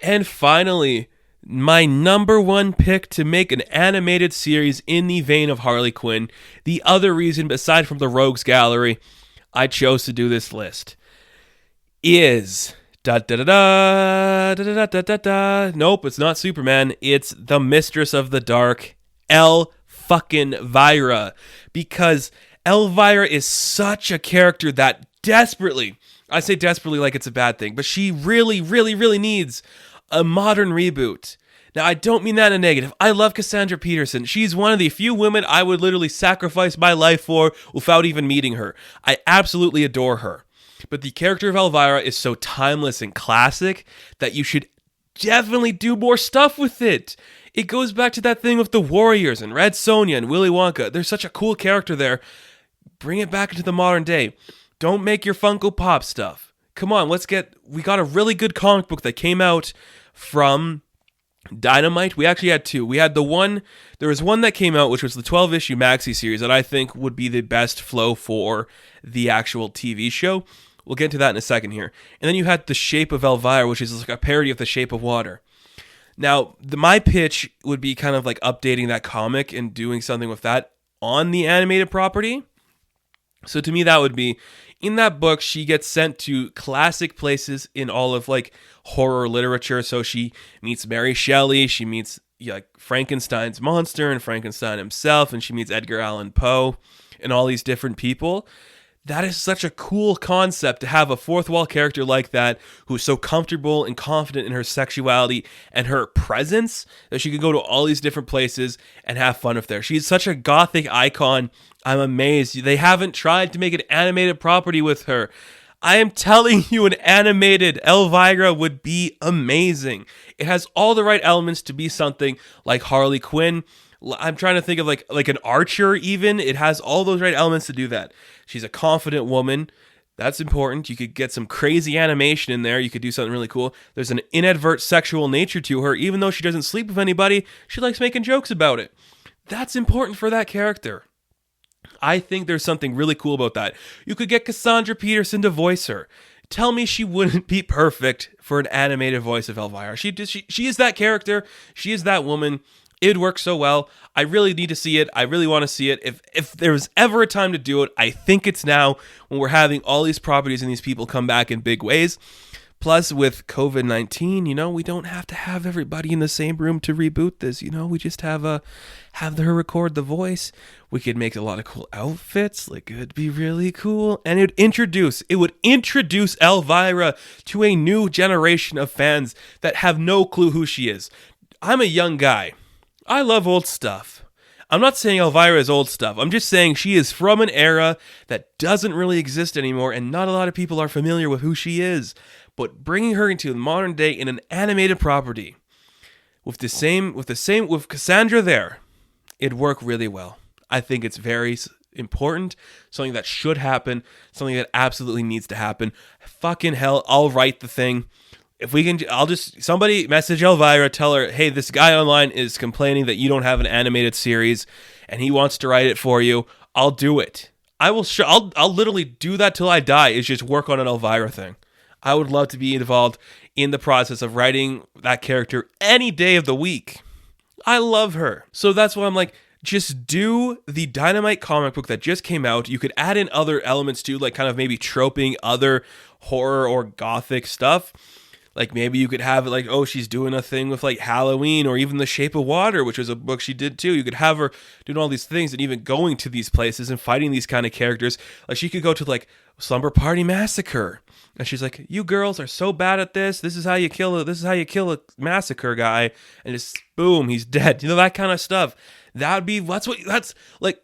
And finally, my number one pick to make an animated series in the vein of Harley Quinn. The other reason, aside from the Rogues Gallery, I chose to do this list is Nope, it's not Superman. It's the Mistress of the Dark, Elvira. Because Elvira is such a character that desperately, I say desperately like it's a bad thing, but she really, really, really needs a modern reboot. Now, I don't mean that in a negative. I love Cassandra Peterson. She's one of the few women I would literally sacrifice my life for without even meeting her. I absolutely adore her. But the character of Elvira is so timeless and classic that you should definitely do more stuff with it. It goes back to that thing with the Warriors and Red Sonja and Willy Wonka. There's such a cool character there. Bring it back into the modern day. Don't make your Funko Pop stuff. Come on, we got a really good comic book that came out from Dynamite. We actually had two. There was one that came out, which was the 12-issue maxi series that I think would be the best flow for the actual TV show. We'll get into that in a second here. And then you had The Shape of Elvira, which is like a parody of The Shape of Water. Now, my pitch would be kind of like updating that comic and doing something with that on the animated property. So to me, that would be, in that book, she gets sent to classic places in all of like horror literature. So she meets Mary Shelley, she meets Frankenstein's monster and Frankenstein himself, and she meets Edgar Allan Poe and all these different people. That is such a cool concept to have a fourth wall character like that who's so comfortable and confident in her sexuality and her presence that she can go to all these different places and have fun with there. She's such a gothic icon. I'm amazed they haven't tried to make an animated property with her. I am telling you, an animated Elvira would be amazing. It has all the right elements to be something like Harley Quinn. I'm trying to think of like an Archer even. It has all those right elements to do that. She's a confident woman. That's important. You could get some crazy animation in there. You could do something really cool. There's an inadvertent sexual nature to her. Even though she doesn't sleep with anybody, she likes making jokes about it. That's important for that character. I think there's something really cool about that. You could get Cassandra Peterson to voice her. Tell me she wouldn't be perfect for an animated voice of Elvira. She is that character. She is that woman. It would work so well. I really need to see it. I really want to see it. If there was ever a time to do it, I think it's now, when we're having all these properties and these people come back in big ways. Plus, with COVID-19, we don't have to have everybody in the same room to reboot this. We just have her record the voice. We could make a lot of cool outfits. Like, it would be really cool. And it would introduce Elvira to a new generation of fans that have no clue who she is. I'm a young guy. I love old stuff. I'm not saying Elvira is old stuff. I'm just saying she is from an era that doesn't really exist anymore, and not a lot of people are familiar with who she is. But bringing her into the modern day in an animated property with Cassandra there, it'd work really well. I think it's very important, something that should happen, something that absolutely needs to happen. Fucking hell, I'll write the thing. If we can, somebody message Elvira, tell her, hey, this guy online is complaining that you don't have an animated series and he wants to write it for you. I'll do it. I'll literally do that till I die, is just work on an Elvira thing. I would love to be involved in the process of writing that character any day of the week. I love her. So that's why I'm like, just do the Dynamite comic book that just came out. You could add in other elements too, like kind of maybe troping other horror or gothic stuff. Like maybe you could have it like, oh, she's doing a thing with like Halloween, or even The Shape of Water, which was a book she did too. You could have her doing all these things and even going to these places and fighting these kind of characters. Like she could go to like Slumber Party Massacre. And she's like, you girls are so bad at this. This is how you kill a massacre guy. And just boom, he's dead. That kind of stuff. That's like,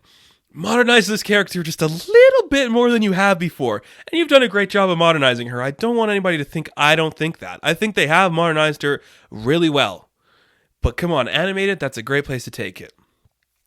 modernize this character just a little bit more than you have before. And you've done a great job of modernizing her. I don't want anybody to think I don't think that. I think they have modernized her really well. But come on, animated, that's a great place to take it.